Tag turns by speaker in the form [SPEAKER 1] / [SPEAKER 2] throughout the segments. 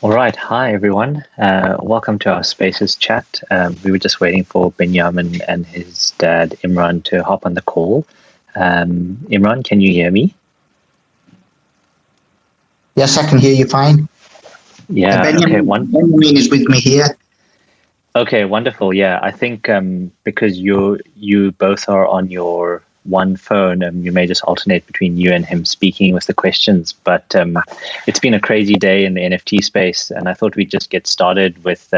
[SPEAKER 1] All right. Hi, everyone. Welcome to our Spaces chat. We were just waiting for Benjamin and his dad, Imran, to hop on the call. Imran, can you hear me?
[SPEAKER 2] Yes, I can hear you fine.
[SPEAKER 1] Yeah. Okay.
[SPEAKER 2] Benjamin is with me here.
[SPEAKER 1] Okay. Wonderful. Yeah. I think because you both are on your one phone, you may just alternate between you and him speaking with the questions. But it's been a crazy day in the NFT space, and I thought we'd just get started with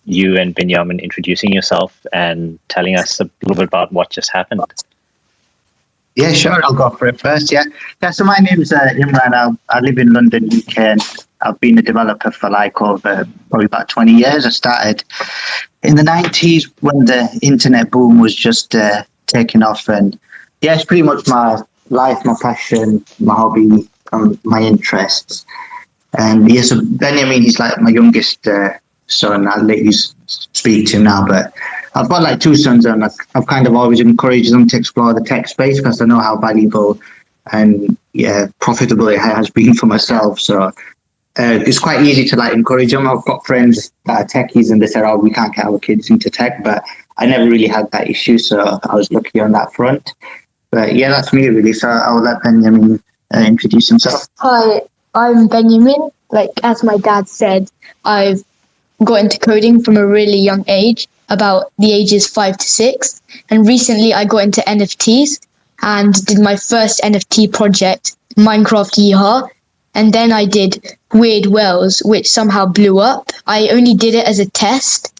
[SPEAKER 1] you and Benjamin introducing yourself and telling us a little bit about what just happened.
[SPEAKER 2] Yeah, sure. I'll go for it first. Yeah. So my name's Imran. I live in London, UK, and I've been a developer for over probably about 20 years. I started in the 90s when the internet boom was just taking off, and yeah, it's pretty much my life, my passion, my hobby, my interests. And yeah, so Benjamin, he's like my youngest son. I'll let you speak to him now, but I've got two sons, and I've kind of always encouraged them to explore the tech space because I know how valuable and profitable it has been for myself. So it's quite easy to encourage them. I've got friends that are techies, and they said, "Oh, we can't get our kids into tech," but I never really had that issue, so I was lucky on that front. But yeah, that's me really. So I'll let Benjamin introduce himself.
[SPEAKER 3] Hi, I'm Benjamin. As my dad said, I've got into coding from a really young age, about the ages 5 to 6. And recently I got into NFTs and did my first NFT project, Minecraft Yeehaw. And then I did Weird Wells, which somehow blew up. I only did it as a test,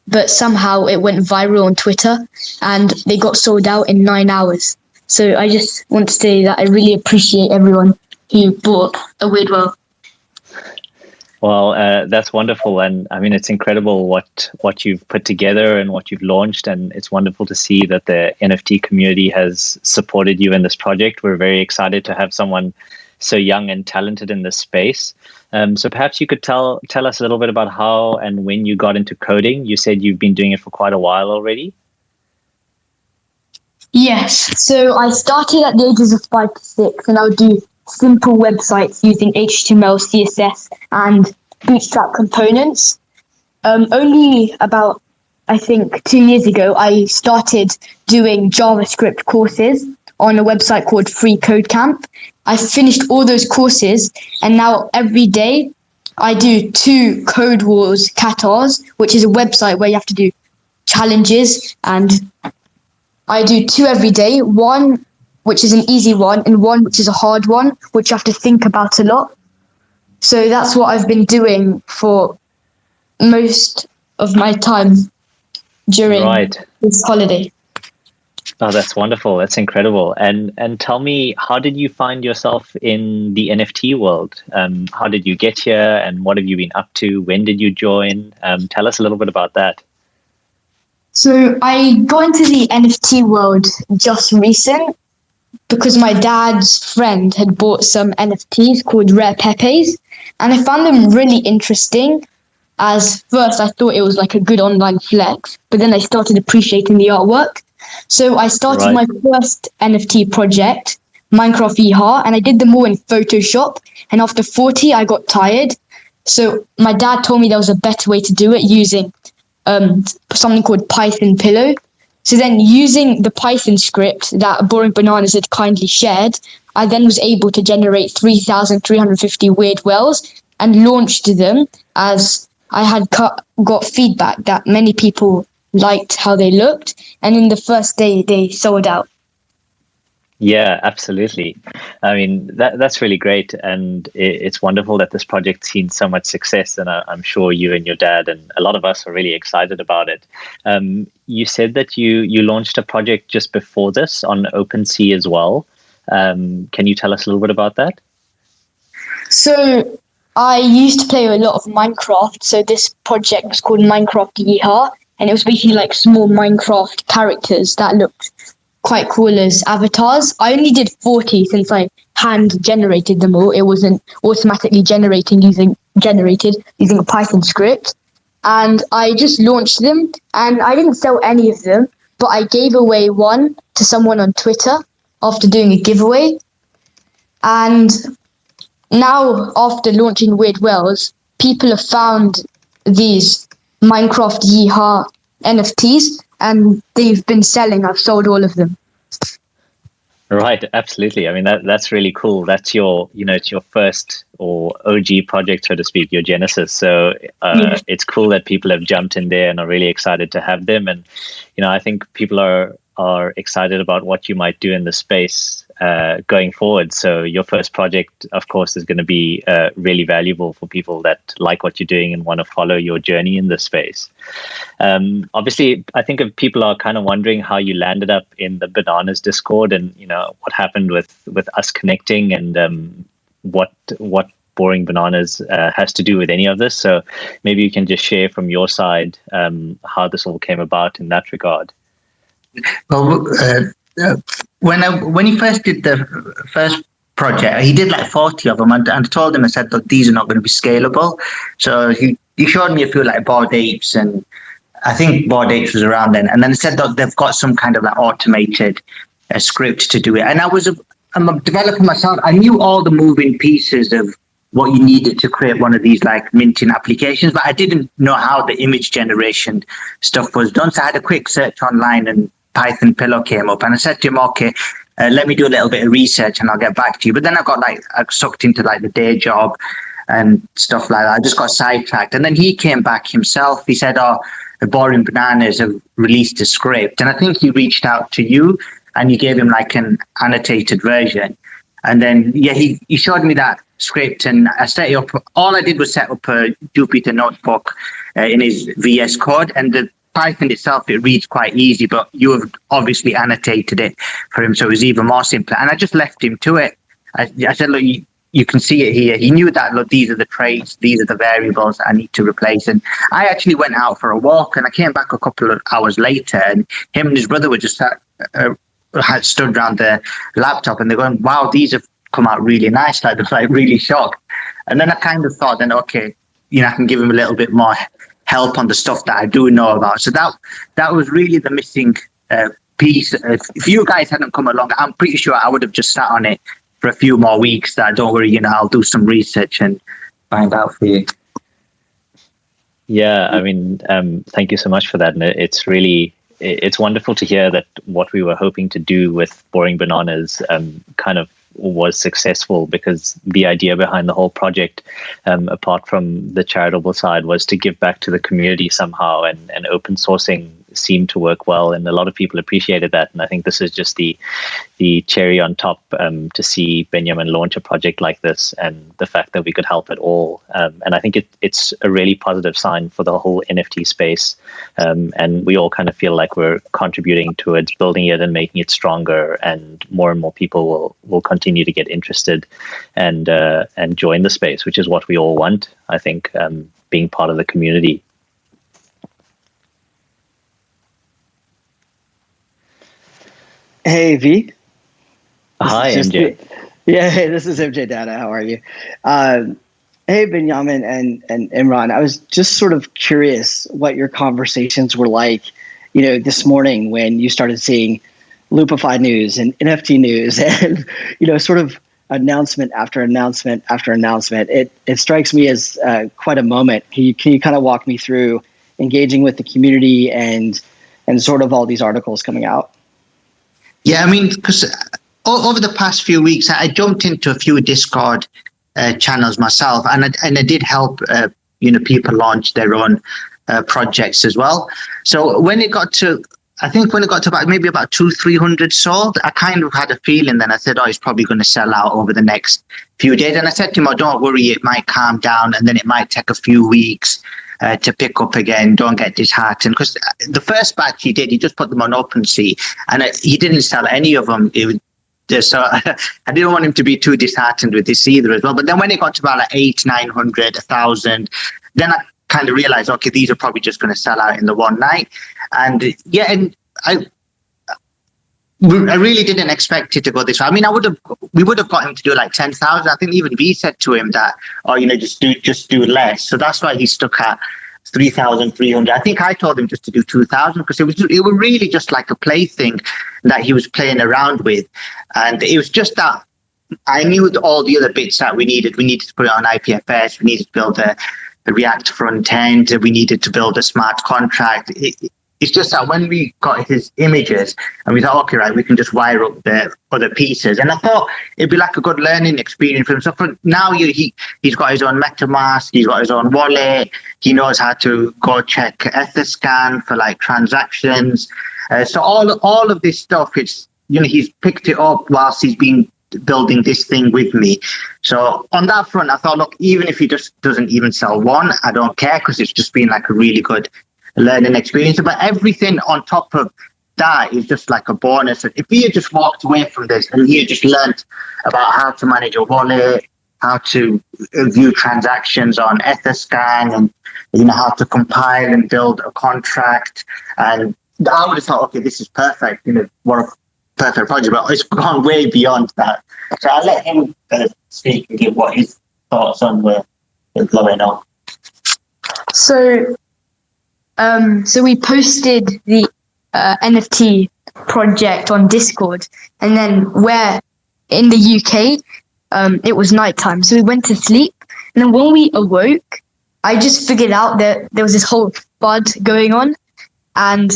[SPEAKER 3] but somehow it went viral on Twitter and they got sold out in 9 hours. So I just want to say that I really appreciate everyone who bought a Weird Well.
[SPEAKER 1] Well, that's wonderful. And I mean, it's incredible what you've put together and what you've launched. And it's wonderful to see that the NFT community has supported you in this project. We're very excited to have someone so young and talented in this space. So perhaps you could tell us a little bit about how and when you got into coding. You said you've been doing it for quite a while already.
[SPEAKER 3] Yes. So I started at the ages of 5 to 6, and I would do simple websites using HTML, CSS, and Bootstrap components. Only about, I think, 2 years ago, I started doing JavaScript courses on a website called Free Code Camp. I finished all those courses, and now every day I do 2 Code Wars Katars, which is a website where you have to do challenges, and I do 2 every day, one which is an easy one and one which is a hard one, which you have to think about a lot. So that's what I've been doing for most of my time during this holiday.
[SPEAKER 1] Oh, that's wonderful. That's incredible. And tell me, how did you find yourself in the NFT world? How did you get here, and what have you been up to? When did you join? Tell us a little bit about that.
[SPEAKER 3] So I got into the NFT world just recent because my dad's friend had bought some NFTs called Rare Pepes, and I found them really interesting. As first I thought it was a good online flex, but then I started appreciating the artwork. So I started my first NFT project, Minecraft Yeehaw, and I did them all in Photoshop, and after 40 I got tired. So my dad told me there was a better way to do it using something called Python Pillow. So then using the Python script that Boring Bananas had kindly shared, I then was able to generate 3,350 weird wells and launched them, as I had got feedback that many people liked how they looked. And in the first day, they sold out.
[SPEAKER 1] Yeah, absolutely. I mean, that's really great. And it's wonderful that this project's seen so much success. And I'm sure you and your dad and a lot of us are really excited about it. You said that you launched a project just before this on OpenSea as well. Can you tell us a little bit about that?
[SPEAKER 3] So I used to play a lot of Minecraft. So this project was called Minecraft Yeehaw. And it was basically small Minecraft characters that looked quite cool as avatars. I only did 40 since I hand generated them all. It wasn't automatically generated using a Python script. And I just launched them, and I didn't sell any of them, but I gave away one to someone on Twitter after doing a giveaway. And now, after launching Weird Wells, people have found these Minecraft Yeehaw NFTs, and they've been selling. I've sold all of them.
[SPEAKER 1] Right, absolutely. I mean, that's really cool. That's your, it's your first or OG project, so to speak, your genesis. So it's cool that people have jumped in there and are really excited to have them. And, I think people are excited about what you might do in the space going forward. So your first project, of course, is going to be really valuable for people that like what you're doing and want to follow your journey in this space. Obviously, I think if people are kind of wondering how you landed up in the Bananas Discord and, what happened with us connecting and what Boring Bananas has to do with any of this. So maybe you can just share from your side how this all came about in that regard.
[SPEAKER 2] Well, when he first did the first project, he did like 40 of them, and I told him, I said, look, these are not going to be scalable. So he showed me a few like Bored Apes, and I think Bored Apes was around then. And then he said that they've got some kind of like automated script to do it. And I'm a developer myself. I knew all the moving pieces of what you needed to create one of these like minting applications, but I didn't know how the image generation stuff was done. So I had a quick search online, and Python Pillow came up, and I said to him, okay, let me do a little bit of research and I'll get back to you. But then I sucked into like the day job and stuff like that. I just got sidetracked. And then he came back himself. He said, the Boring Bananas have released a script. And I think he reached out to you and you gave him like an annotated version. And then, he showed me that script, and I set it up. All I did was set up a Jupyter notebook in his VS Code, and the Python itself, it reads quite easy, but you have obviously annotated it for him, so it was even more simpler. And I just left him to it. I said, look, you can see it here. He knew that, look, these are the traits, these are the variables I need to replace. And I actually went out for a walk, and I came back a couple of hours later, and him and his brother were just had stood around the laptop, and they're going, wow, these have come out really nice. Like, they're like really shocked. And then I kind of thought, then, okay, I can give him a little bit more help on the stuff that I do know about. So that was really the missing piece. If you guys hadn't come along, I'm pretty sure I would have just sat on it for a few more weeks. That don't worry, I'll do some research and find out for you.
[SPEAKER 1] Yeah, I mean, thank you so much for that. And it's wonderful to hear that what we were hoping to do with Boring Bananas kind of was successful, because the idea behind the whole project, apart from the charitable side, was to give back to the community somehow, and open sourcing seemed to work well, and a lot of people appreciated that. And I think this is just the cherry on top to see Benjamin launch a project like this, and the fact that we could help at all. And I think it's a really positive sign for the whole NFT space, and we all kind of feel like we're contributing towards building it and making it stronger, and more people will continue to get interested and join the space, which is what we all want, I think, being part of the community.
[SPEAKER 4] Hey, V.
[SPEAKER 1] Hi, MJ.
[SPEAKER 4] Hey, this is MJ Data. How are you? Hey, Benjamin and Imran. I was just sort of curious what your conversations were like, this morning when you started seeing Loopify news and NFT news and, sort of announcement after announcement after announcement. It strikes me as quite a moment. Can you kind of walk me through engaging with the community and sort of all these articles coming out?
[SPEAKER 2] Yeah, I mean, because over the past few weeks, I jumped into a few Discord channels myself, and I did help people launch their own projects as well. So when it got to about 200-300 sold, I kind of had a feeling. Then I said, it's probably going to sell out over the next few days. And I said to him, don't worry, it might calm down, and then it might take a few weeks to pick up again. Don't get disheartened, because the first batch he just put them on OpenSea, and he didn't sell any of them. So I didn't want him to be too disheartened with this either as well. But then when it got to about like 800, 900, 1,000, then I kind of realized, okay, these are probably just going to sell out in the one night. And I really didn't expect it to go this way. I mean, we would have got him to do like 10,000. I think even V said to him that, just do less. So that's why he stuck at 3,300. I think I told him just to do 2,000, because it was really just like a plaything that he was playing around with. And it was just that I knew all the other bits that we needed. We needed to put it on IPFS. We needed to build a React front end. We needed to build a smart contract. It's just that when we got his images and we thought, okay, right, we can just wire up the other pieces. And I thought it'd be like a good learning experience for him. So for now, he's got his own MetaMask, he's got his own wallet, he knows how to go check Etherscan for like transactions. So all of this stuff, it's, he's picked it up whilst he's been building this thing with me. So on that front, I thought, look, even if he just doesn't even sell one, I don't care, because it's just been like a really good learning experience. But everything on top of that is just like a bonus. If he had just walked away from this and he had just learned about how to manage a wallet, how to view transactions on Etherscan, and how to compile and build a contract, and I would have thought, okay, this is perfect. What a perfect project. But it's gone way beyond that. So I'll let him speak and give what his thoughts on were going on.
[SPEAKER 3] So we posted the NFT project on Discord, and then where in the UK, it was nighttime, so we went to sleep. And then when we awoke, I just figured out that there was this whole FUD going on, and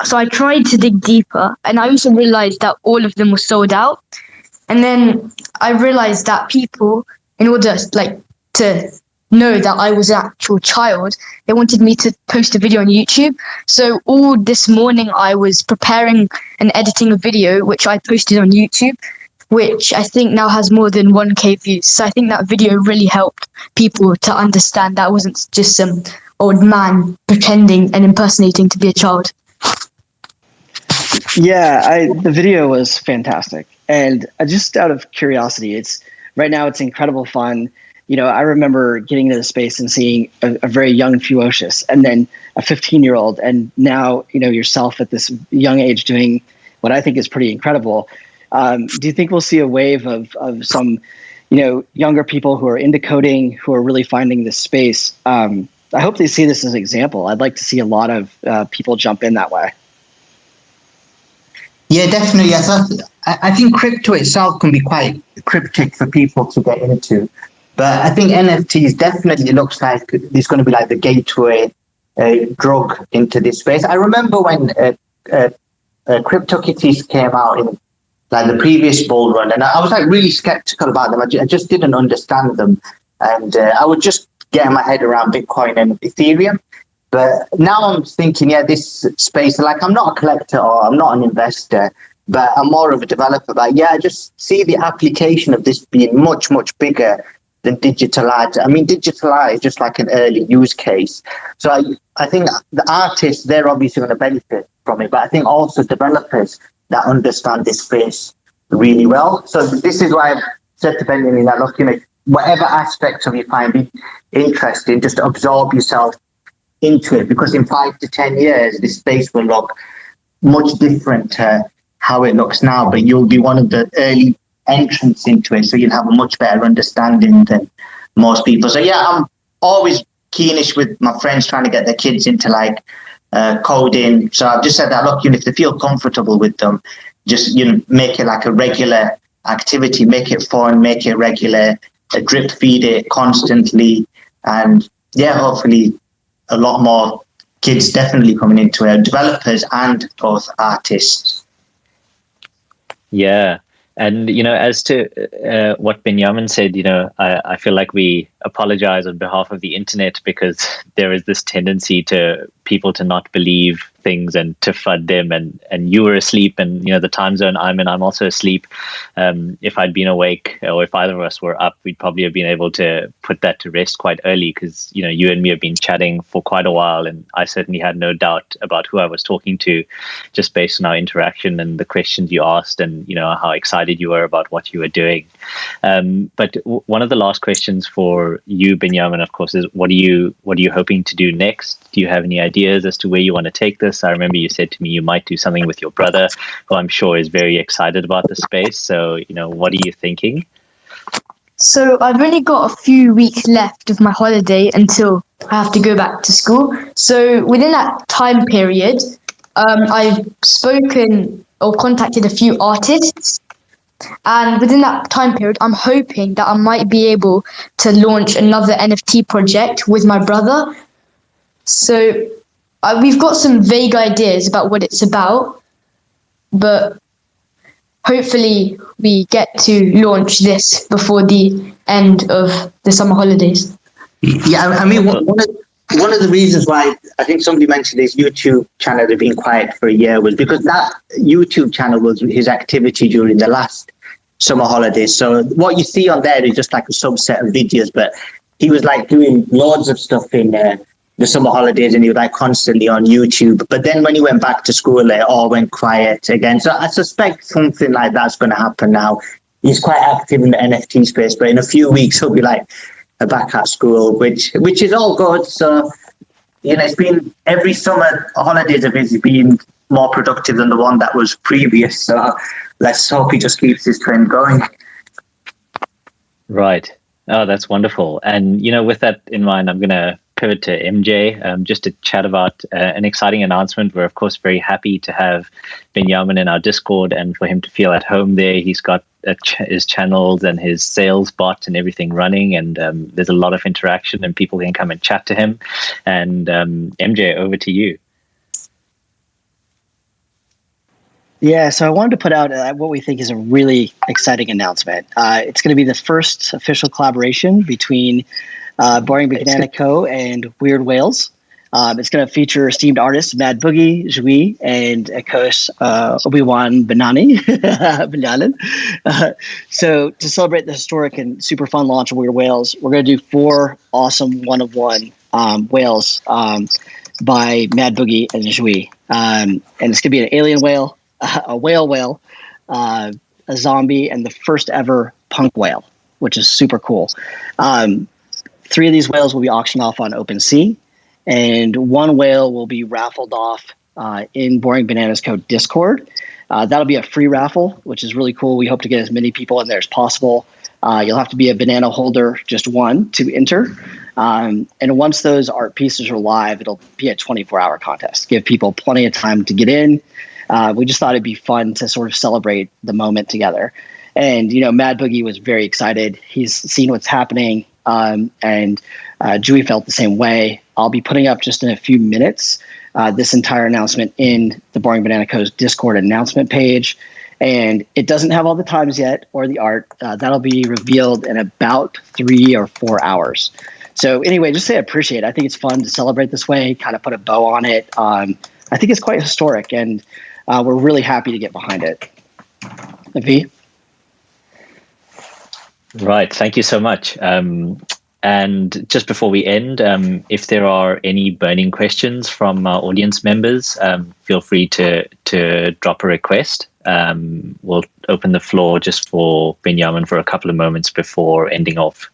[SPEAKER 3] so I tried to dig deeper, and I also realized that all of them were sold out. And then I realized that people, in order to know that I was an actual child, they wanted me to post a video on YouTube. So all this morning I was preparing and editing a video, which I posted on YouTube, which I think now has more than 1K views. So I think that video really helped people to understand that I wasn't just some old man pretending and impersonating to be a child.
[SPEAKER 4] Yeah, the video was fantastic. And just out of curiosity, right now it's incredible fun. I remember getting into the space and seeing a very young Fuocious, and then a 15-year-old, and now, yourself at this young age doing what I think is pretty incredible. Do you think we'll see a wave of some, younger people who are into coding, who are really finding this space? I hope they see this as an example. I'd like to see a lot of people jump in that way.
[SPEAKER 2] Yeah, definitely. Yes, I think crypto itself can be quite cryptic for people to get into. But I think NFTs definitely looks like it's going to be like the gateway drug into this space. I remember when CryptoKitties came out in like the previous bull run, and I was like really skeptical about them. I just didn't understand them, and I was just getting my head around Bitcoin and Ethereum. But now I'm thinking, yeah, this space, like I'm not a collector or I'm not an investor, but I'm more of a developer. But yeah, I just see the application of this being much, much bigger than digital art. I mean, digital art is just like an early use case. So I think the artists, they're obviously going to benefit from it, but I think also developers that understand this space really well. So this is why I've said to Benjamin that, look, whatever aspects of you find interesting, just absorb yourself into it, because in 5 to 10 years, this space will look much different to how it looks now, but you'll be one of the early entrance into it, so you'll have a much better understanding than most people. So yeah, I'm always keenish with my friends trying to get their kids into like coding. So I've just said that, look, if they feel comfortable with them, just make it like a regular activity, make it fun, make it regular, drip feed it constantly, and yeah, hopefully a lot more kids definitely coming into it, developers and both artists.
[SPEAKER 1] Yeah. And, as to what Benjamin said, I feel like we apologize on behalf of the internet, because there is this tendency to people to not believe things and to FUD them. And you were asleep, and, the time zone I'm in, I'm also asleep. If I'd been awake, or if either of us were up, we'd probably have been able to put that to rest quite early, because, you and me have been chatting for quite a while, and I certainly had no doubt about who I was talking to, just based on our interaction and the questions you asked, and, how excited you were about what you were doing. But one of the last questions for you, Benjamin, of course, is what are you hoping to do next? Do you have any ideas as to where you want to take this? I remember you said to me you might do something with your brother, who I'm sure is very excited about the space. So, what are you thinking?
[SPEAKER 3] So I've only got a few weeks left of my holiday until I have to go back to school. So within that time period, I've spoken or contacted a few artists And within that time period, I'm hoping that I might be able to launch another NFT project with my brother. So we've got some vague ideas about what it's about, but hopefully we get to launch this before the end of the summer holidays.
[SPEAKER 2] Yeah, I mean, one of the reasons why I think somebody mentioned his YouTube channel had been quiet for a year was because that YouTube channel was his activity during the last summer holidays. So what you see on there is just like a subset of videos, but he was like doing loads of stuff in the summer holidays, and he was like constantly on YouTube. But then when he went back to school, it all went quiet again. So I suspect something like that's going to happen now. He's quite active in the NFT space, but in a few weeks he'll be like back at school, which is all good. So it's been every summer holidays of his been more productive than the one that was previous. So let's hope he just keeps his trend going.
[SPEAKER 1] Right. Oh, that's wonderful. And, with that in mind, I'm going to pivot to MJ just to chat about an exciting announcement. We're, of course, very happy to have Benjamin in our Discord and for him to feel at home there. He's got his channels and his sales bot and everything running, and there's a lot of interaction and people can come and chat to him. And MJ, over to you.
[SPEAKER 4] Yeah, so I wanted to put out what we think is a really exciting announcement. It's going to be the first official collaboration between Boring Banana Co. and Weird Whales. It's going to feature esteemed artists Mad Boogie, Jui, and of course Obi-Wan Bananen. So to celebrate the historic and super fun launch of Weird Whales, we're going to do 4 awesome one-of-one whales by Mad Boogie and Jui. And it's going to be an alien whale, a whale, a zombie, and the first ever punk whale, which is super cool. 3 of these whales will be auctioned off on OpenSea, and 1 whale will be raffled off in Boring Bananas Co. Discord. That'll be a free raffle, which is really cool. We hope to get as many people in there as possible. You'll have to be a banana holder, just 1, to enter. And once those art pieces are live, it'll be a 24-hour contest. Give people plenty of time to get in. We just thought it'd be fun to sort of celebrate the moment together. And, Mad Boogie was very excited. He's seen what's happening. And Jui felt the same way. I'll be putting up just in a few minutes this entire announcement in the Boring Banana Co.'s Discord announcement page. And it doesn't have all the times yet or the art. That'll be revealed in about 3 or 4 hours. So anyway, just say I appreciate it. I think it's fun to celebrate this way, kind of put a bow on it. I think it's quite historic, and we're really happy to get behind it. V?
[SPEAKER 1] Right. Thank you so much. And just before we end, if there are any burning questions from our audience members, feel free to drop a request. We'll open the floor just for Benjamin for a couple of moments before ending off.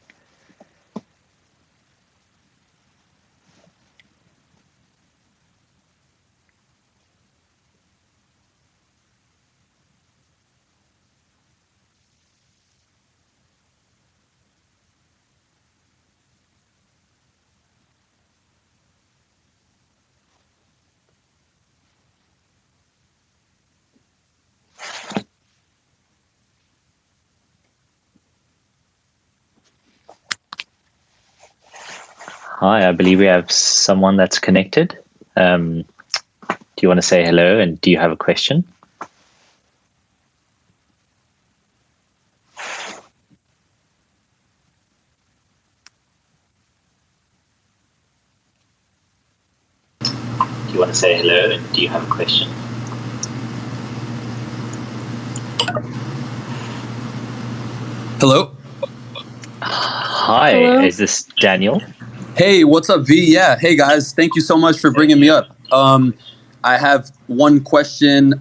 [SPEAKER 1] Hi, I believe we have someone that's connected. Do you want to say hello, and do you have a question? Do you want to say hello, and do you have a question?
[SPEAKER 5] Hello?
[SPEAKER 1] Hi,
[SPEAKER 3] Hello?
[SPEAKER 1] Is this Daniel?
[SPEAKER 5] Hey, what's up, V? Yeah, hey guys, thank you so much for bringing me up. I have one question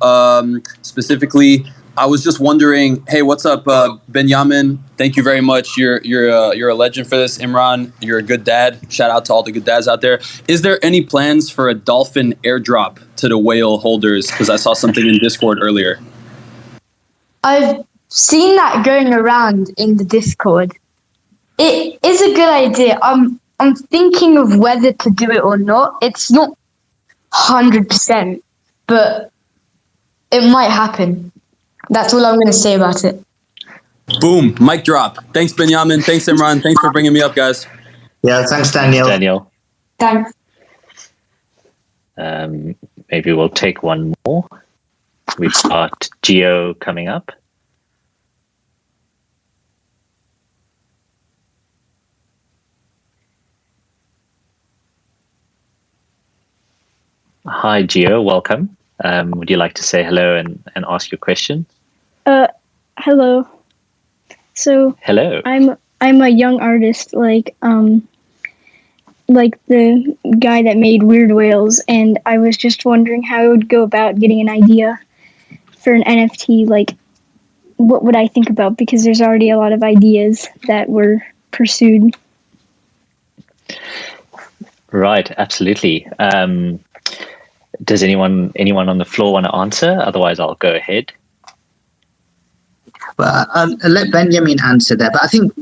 [SPEAKER 5] specifically. I was just wondering, hey, what's up, Benjamin? Thank you very much. You're a legend for this. Imran, you're a good dad. Shout out to all the good dads out there. Is there any plans for a dolphin airdrop to the whale holders? Because I saw something in Discord earlier.
[SPEAKER 3] I've seen that going around in the Discord. It is a good idea. I'm thinking of whether to do it or not. It's not 100%, but it might happen. That's all I'm going to say about it.
[SPEAKER 5] Boom, mic drop. Thanks, Benjamin. Thanks, Imran. Thanks for bringing me up, guys.
[SPEAKER 2] Yeah, thanks, Daniel.
[SPEAKER 1] Daniel.
[SPEAKER 3] Thanks.
[SPEAKER 1] Maybe we'll take one more. We've got Gio coming up. Hi, Gio. Welcome. Would you like to say hello and ask your question?
[SPEAKER 6] Hello. So
[SPEAKER 1] Hello.
[SPEAKER 6] I'm a young artist, like the guy that made Weird Whales, and I was just wondering how I would go about getting an idea for an NFT. Like, what would I think about? Because there's already a lot of ideas that were pursued.
[SPEAKER 1] Right, absolutely. Does anyone on the floor want to answer? Otherwise, I'll go ahead.
[SPEAKER 2] Well, I'll let Benjamin answer that. But I think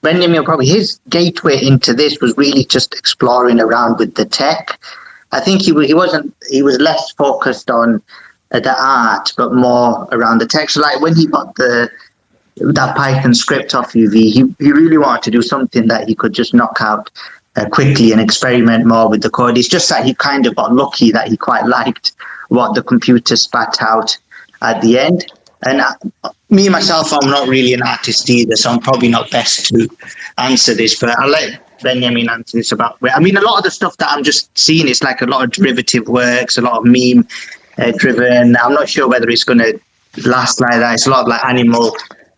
[SPEAKER 2] Benjamin, probably his gateway into this was really just exploring around with the tech. I think he was less focused on the art, but more around the tech. So like when he got that Python script off UV, he really wanted to do something that he could just knock out quickly and experiment more with the code. It's just that he kind of got lucky that he quite liked what the computer spat out at the end. And me, myself, I'm not really an artist either, so I'm probably not best to answer this, but I'll let Benjamin answer this about where. I mean, a lot of the stuff that I'm just seeing is like a lot of derivative works, a lot of meme driven. I'm not sure whether it's going to last like that. It's a lot of like animal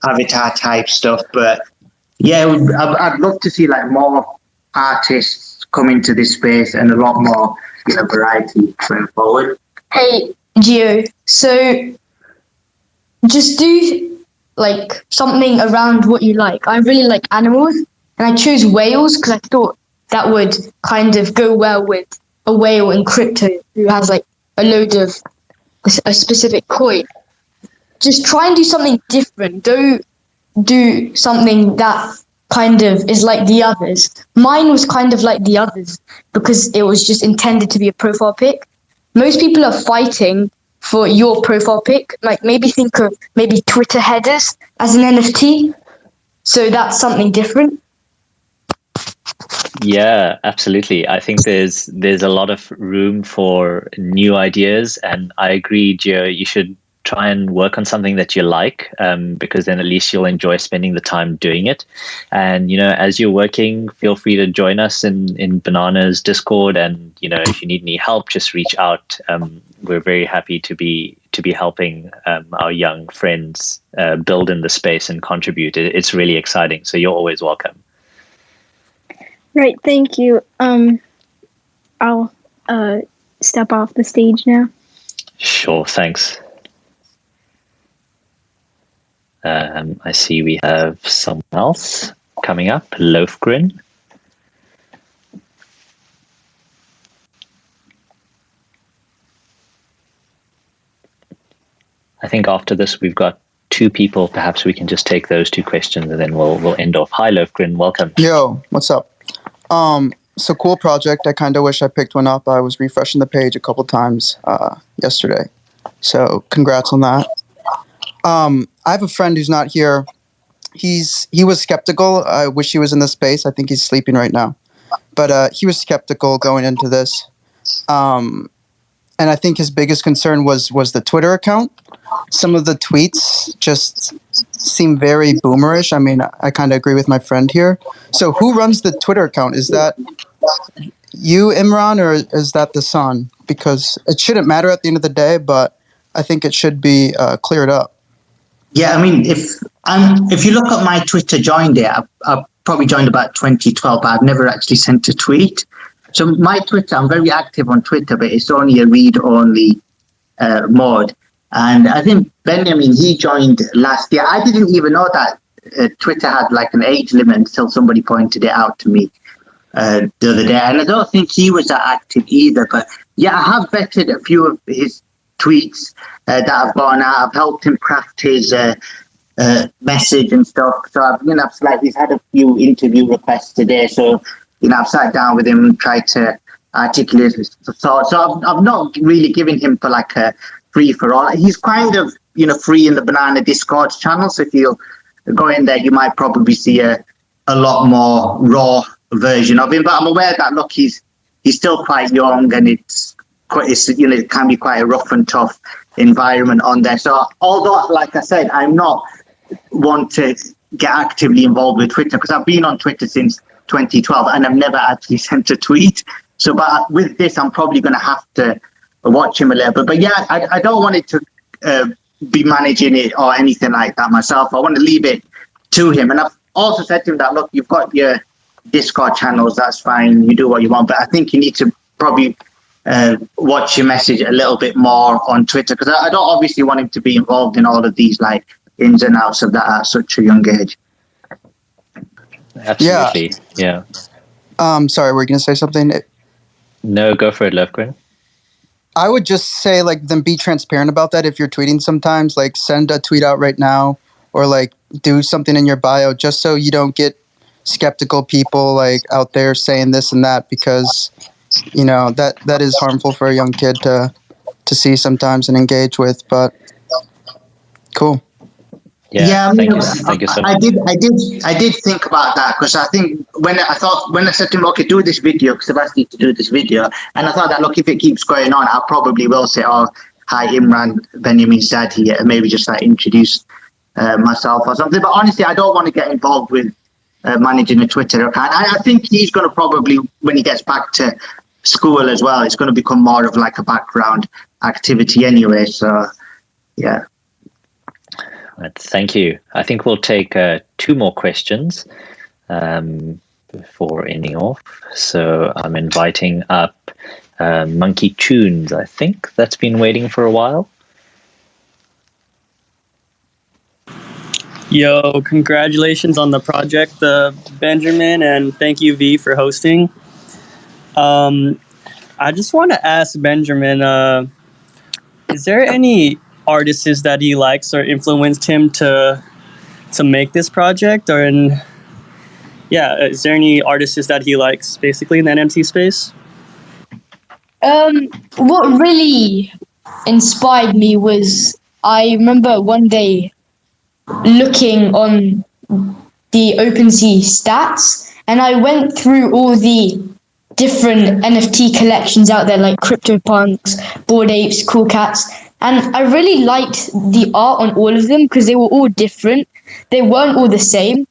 [SPEAKER 2] avatar type stuff, but yeah, I'd love to see like more artists come into this space and a lot more, variety going forward.
[SPEAKER 3] Hey, Gio. So just do like something around what you like. I really like animals, and I chose whales because I thought that would kind of go well with a whale in crypto who has like a load of a specific coin. Just try and do something different. Don't do something that kind of is like the others. Mine was kind of like the others because it was just intended to be a profile pic. Most people are fighting for your profile pic. Like maybe think of maybe Twitter headers as an NFT. So that's something different.
[SPEAKER 1] Yeah, absolutely. I think there's a lot of room for new ideas, and I agree, Gio, you should try and work on something that you like, because then at least you'll enjoy spending the time doing it. And as you're working, feel free to join us in Banana's Discord, and if you need any help, just reach out. We're very happy to be helping our young friends build in the space and contribute. It's really exciting, so you're always welcome.
[SPEAKER 6] Right. Thank you. I'll step off the stage now.
[SPEAKER 1] Sure. Thanks. I see we have someone else coming up, Loafgrin. I think after this we've got two people. Perhaps we can just take those two questions and then we'll end off. Hi, Loafgrin. Welcome.
[SPEAKER 7] Yo, what's up? So cool project. I kind of wish I picked one up. I was refreshing the page a couple times yesterday. So congrats on that. I have a friend who's not here. He was skeptical. I wish he was in this space. I think he's sleeping right now. But he was skeptical going into this. And I think his biggest concern was the Twitter account. Some of the tweets just seem very boomerish. I mean, I kind of agree with my friend here. So who runs the Twitter account? Is that you, Imran, or is that the son? Because it shouldn't matter at the end of the day, but I think it should be cleared up.
[SPEAKER 2] Yeah, I mean, if you look at my Twitter join date, I've probably joined about 2012, but I've never actually sent a tweet. So my Twitter, I'm very active on Twitter, but it's only a read-only mode. And I think Benjamin, he joined last year. I didn't even know that Twitter had like an age limit until somebody pointed it out to me the other day. And I don't think he was that active either. But yeah, I have vetted a few of his tweets that have gone out. I've helped him craft his message and stuff. So I've he's had a few interview requests today. So I've sat down with him and tried to articulate his thoughts. So I've not really given him for like a free for all. He's kind of free in the Banana Discord channel. So if you go in there, you might probably see a lot more raw version of him. But I'm aware that, look, he's still quite young, and it's it can be quite a rough and tough environment on there. So although, like I said, I'm not one to get actively involved with Twitter, because I've been on Twitter since 2012 and I've never actually sent a tweet. So, but with this, I'm probably going to have to watch him a little bit. But yeah, I don't want it to be managing it or anything like that myself. I want to leave it to him. And I've also said to him that, look, you've got your Discord channels, that's fine, you do what you want, but I think you need to probably watch your message a little bit more on Twitter, because I don't obviously want him to be involved in all of these like ins and outs of that at such a young age.
[SPEAKER 1] Absolutely. Yeah.
[SPEAKER 7] Sorry, were you going to say something?
[SPEAKER 1] No, go for it, Lefgren.
[SPEAKER 7] I would just say, like, then be transparent about that. If you're tweeting sometimes, like, send a tweet out right now, or like do something in your bio, just so you don't get skeptical people like out there saying this and that, because that is harmful for a young kid to see sometimes and engage with. But cool.
[SPEAKER 1] Yeah, thank you so much.
[SPEAKER 2] I did think about that, because I think when I said to him, okay, do this video, because I've asked you to do this video, and I thought that, look, if it keeps going on, I probably will say, oh, hi, Imran, Benjamin's dad here, and maybe just like introduce myself or something. But honestly, I don't want to get involved with managing a Twitter account. I think he's going to probably, when he gets back to school as well, it's going to become more of like a background activity anyway. So, yeah.
[SPEAKER 1] Thank you. I think we'll take 2 more questions before ending off. So I'm inviting up Monkey Tunes, I think, that's been waiting for a while.
[SPEAKER 8] Yo, congratulations on the project, Benjamin, and thank you, V, for hosting. I just want to ask Benjamin, is there any artists that he likes or influenced him to make this project? Is there any artists that he likes, basically, in the NFT space?
[SPEAKER 3] What really inspired me was, I remember one day looking on the OpenSea stats, and I went through all the different NFT collections out there, like CryptoPunks, Bored Apes, Cool Cats, and I really liked the art on all of them because they were all different. They weren't all the same.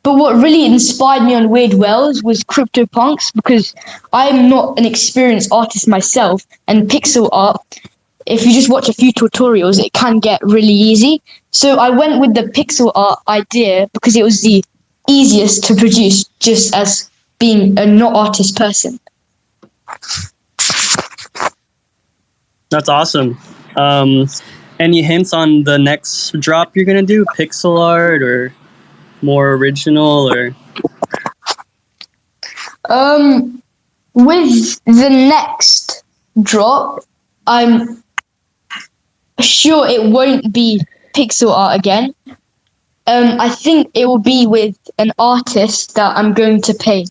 [SPEAKER 3] But what really inspired me on Weird Wells was CryptoPunks, because I'm not an experienced artist myself, and pixel art, if you just watch a few tutorials, it can get really easy. So I went with the pixel art idea because it was the easiest to produce, just as being a not artist person.
[SPEAKER 8] That's awesome. Any hints on the next drop you're going to do? Pixel art or more original, or?
[SPEAKER 3] With the next drop, I'm sure it won't be pixel art again. I think it will be with an artist that I'm going to pay.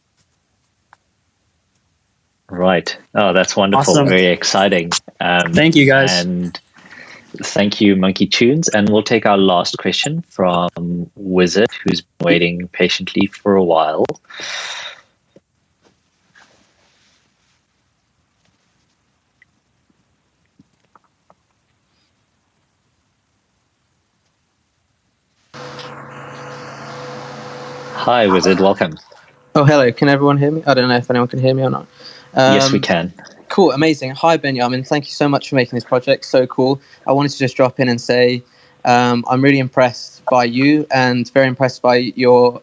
[SPEAKER 1] Right. Oh, that's wonderful.
[SPEAKER 8] Awesome.
[SPEAKER 1] Very exciting.
[SPEAKER 8] Thank you, guys.
[SPEAKER 1] And thank you, Monkey Tunes. And we'll take our last question from Wizard, who's been waiting patiently for a while. Hi, Wizard. Welcome.
[SPEAKER 9] Oh, hello. Can everyone hear me? I don't know if anyone can hear me or not.
[SPEAKER 1] Yes, we can.
[SPEAKER 9] Cool. Amazing. Hi, Benjamin. Thank you so much for making this project so cool. I wanted to just drop in and say I'm really impressed by you and very impressed by your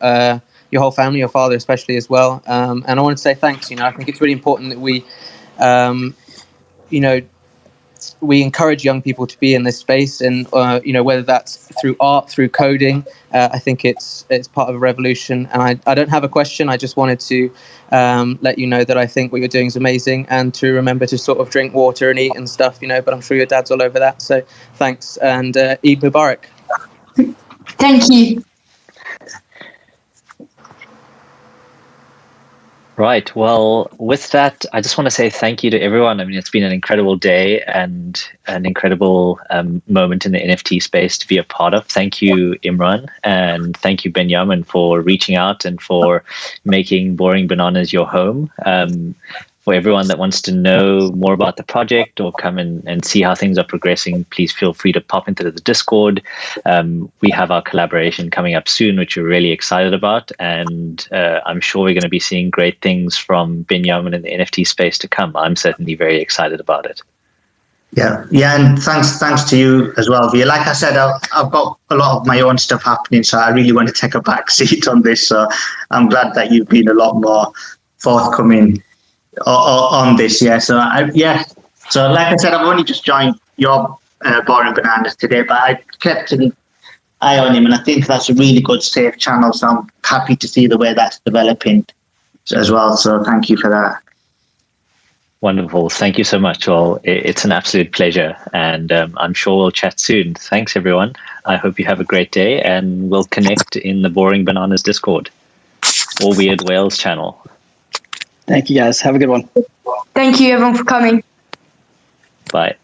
[SPEAKER 9] whole family, your father especially as well. And I want to say thanks. I think it's really important that we, we encourage young people to be in this space, and whether that's through art, through coding. I think it's part of a revolution. And I don't have a question. I just wanted to let you know that I think what you're doing is amazing, and to remember to sort of drink water and eat and stuff. But I'm sure your dad's all over that. So thanks, and Eid Mubarak.
[SPEAKER 3] Thank you.
[SPEAKER 1] Right. Well, with that, I just want to say thank you to everyone. I mean, it's been an incredible day and an incredible moment in the NFT space to be a part of. Thank you, Imran, and thank you, Benjamin, for reaching out and for making Boring Bananas your home. For everyone that wants to know more about the project or come and see how things are progressing, please feel free to pop into the Discord. We have our collaboration coming up soon, which we're really excited about. And I'm sure we're going to be seeing great things from Benjamin in the NFT space to come. I'm certainly very excited about it.
[SPEAKER 2] Yeah, and thanks to you as well, Via. Like I said, I've got a lot of my own stuff happening, so I really want to take a back seat on this. So I'm glad that you've been a lot more forthcoming on this. Yeah, so so like I said, I've only just joined your Boring Bananas today, but I kept an eye on him, and I think that's a really good, safe channel. So I'm happy to see the way that's developing as well. So thank you for that.
[SPEAKER 1] Wonderful. Thank you so much. Well, it's an absolute pleasure, and I'm sure we'll chat soon. Thanks, everyone. I hope you have a great day, and we'll connect in the Boring Bananas Discord or Weird Whales channel.
[SPEAKER 4] Thank you, guys. Have a good one.
[SPEAKER 3] Thank you, everyone, for coming.
[SPEAKER 1] Bye.